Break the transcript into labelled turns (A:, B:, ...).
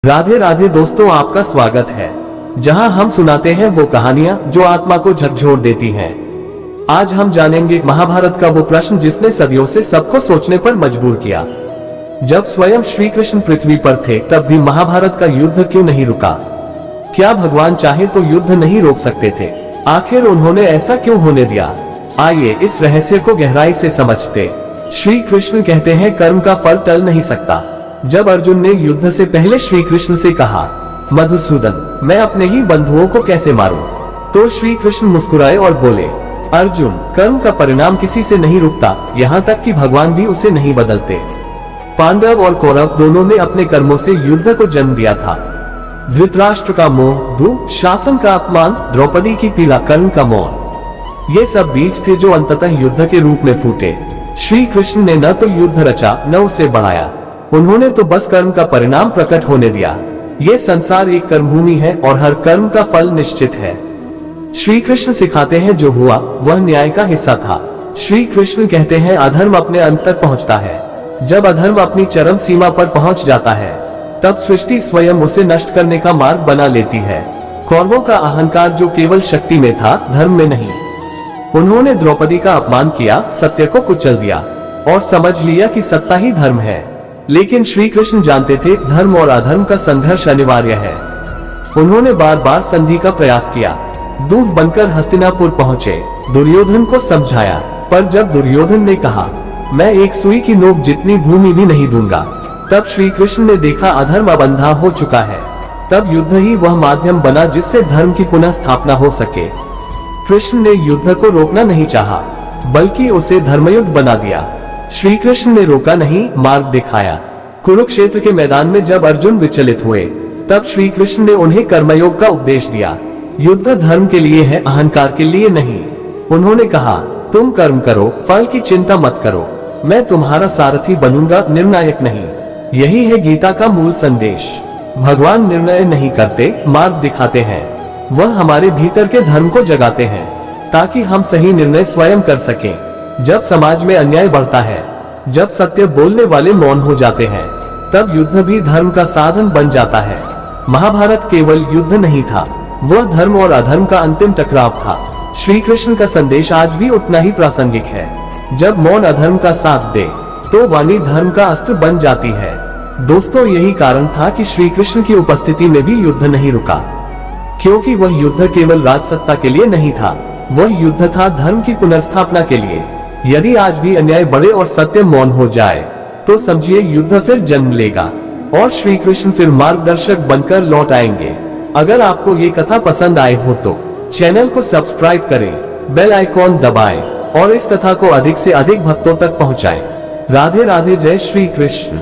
A: राधे राधे दोस्तों, आपका स्वागत है जहां हम सुनाते हैं वो कहानियां जो आत्मा को झकझोर देती हैं। आज हम जानेंगे महाभारत का वो प्रश्न जिसने सदियों से सबको सोचने पर मजबूर किया। जब स्वयं श्री कृष्ण पृथ्वी पर थे तब भी महाभारत का युद्ध क्यों नहीं रुका? क्या भगवान चाहे तो युद्ध नहीं रोक सकते थे? आखिर उन्होंने ऐसा क्यों होने दिया? आइए इस रहस्य को गहराई से समझते। श्री कृष्ण कहते हैं कर्म का फल टल नहीं सकता। जब अर्जुन ने युद्ध से पहले श्री कृष्ण से कहा, मधुसूदन मैं अपने ही बंधुओं को कैसे मारूं? तो श्री कृष्ण मुस्कुराए और बोले, अर्जुन कर्म का परिणाम किसी से नहीं रुकता, यहाँ तक कि भगवान भी उसे नहीं बदलते। पांडव और कौरव दोनों ने अपने कर्मों से युद्ध को जन्म दिया था। धृतराष्ट्र का मोह, दुशासन का अपमान, द्रौपदी की पीड़ा, कर्ण का मौन, ये सब बीज थे जो अंततः युद्ध के रूप में फूटे। श्री कृष्ण ने न तो युद्ध रचा न उसे बढ़ाया, उन्होंने तो बस कर्म का परिणाम प्रकट होने दिया। ये संसार एक कर्मभूमि है और हर कर्म का फल निश्चित है। श्री कृष्ण सिखाते हैं जो हुआ वह न्याय का हिस्सा था। श्री कृष्ण कहते हैं अधर्म अपने अंत तक पहुंचता है। जब अधर्म अपनी चरम सीमा पर पहुंच जाता है तब सृष्टि स्वयं उसे नष्ट करने का मार्ग बना लेती है। कौरवों का अहंकार जो केवल शक्ति में था, धर्म में नहीं। उन्होंने द्रौपदी का अपमान किया, सत्य को कुचल दिया और समझ लिया कि सत्ता ही धर्म है। लेकिन श्री कृष्ण जानते थे धर्म और अधर्म का संघर्ष अनिवार्य है। उन्होंने बार बार संधि का प्रयास किया, दूत बनकर हस्तिनापुर पहुंचे, दुर्योधन को समझाया, पर जब दुर्योधन ने कहा मैं एक सुई की नोक जितनी भूमि भी नहीं दूंगा, तब श्री कृष्ण ने देखा अधर्म अब अंधा हो चुका है। तब युद्ध ही वह माध्यम बना जिससे धर्म की पुनः स्थापना हो सके। कृष्ण ने युद्ध को रोकना नहीं चाहा, बल्कि उसे धर्मयुद्ध बना दिया। श्री कृष्ण ने रोका नहीं, मार्ग दिखाया। कुरुक्षेत्र के मैदान में जब अर्जुन विचलित हुए तब श्री कृष्ण ने उन्हें कर्मयोग का उपदेश दिया। युद्ध धर्म के लिए है, अहंकार के लिए नहीं। उन्होंने कहा तुम कर्म करो, फल की चिंता मत करो, मैं तुम्हारा सारथी बनूंगा, निर्णायक नहीं। यही है गीता का मूल संदेश। भगवान निर्णय नहीं करते, मार्ग दिखाते हैं। वह हमारे भीतर के धर्म को जगाते हैं ताकि हम सही निर्णय स्वयं कर सकें। जब समाज में अन्याय बढ़ता है, जब सत्य बोलने वाले मौन हो जाते हैं, तब युद्ध भी धर्म का साधन बन जाता है। महाभारत केवल युद्ध नहीं था, वह धर्म और अधर्म का अंतिम टकराव था। श्री कृष्ण का संदेश आज भी उतना ही प्रासंगिक है। जब मौन अधर्म का साथ दे तो वाणी धर्म का अस्त्र बन जाती है। दोस्तों, यही कारण था कि श्री कृष्ण की उपस्थिति में भी युद्ध नहीं रुका, क्योंकि वह युद्ध केवल राजसत्ता के लिए नहीं था, वह युद्ध था धर्म की पुनर्स्थापना के लिए। यदि आज भी अन्याय बढ़े और सत्य मौन हो जाए तो समझिए युद्ध फिर जन्म लेगा और श्री कृष्ण फिर मार्गदर्शक बनकर लौट आएंगे। अगर आपको ये कथा पसंद आए हो तो चैनल को सब्सक्राइब करें, बेल आइकॉन दबाएं और इस कथा को अधिक से अधिक भक्तों तक पहुंचाएं। राधे राधे, जय श्री कृष्ण।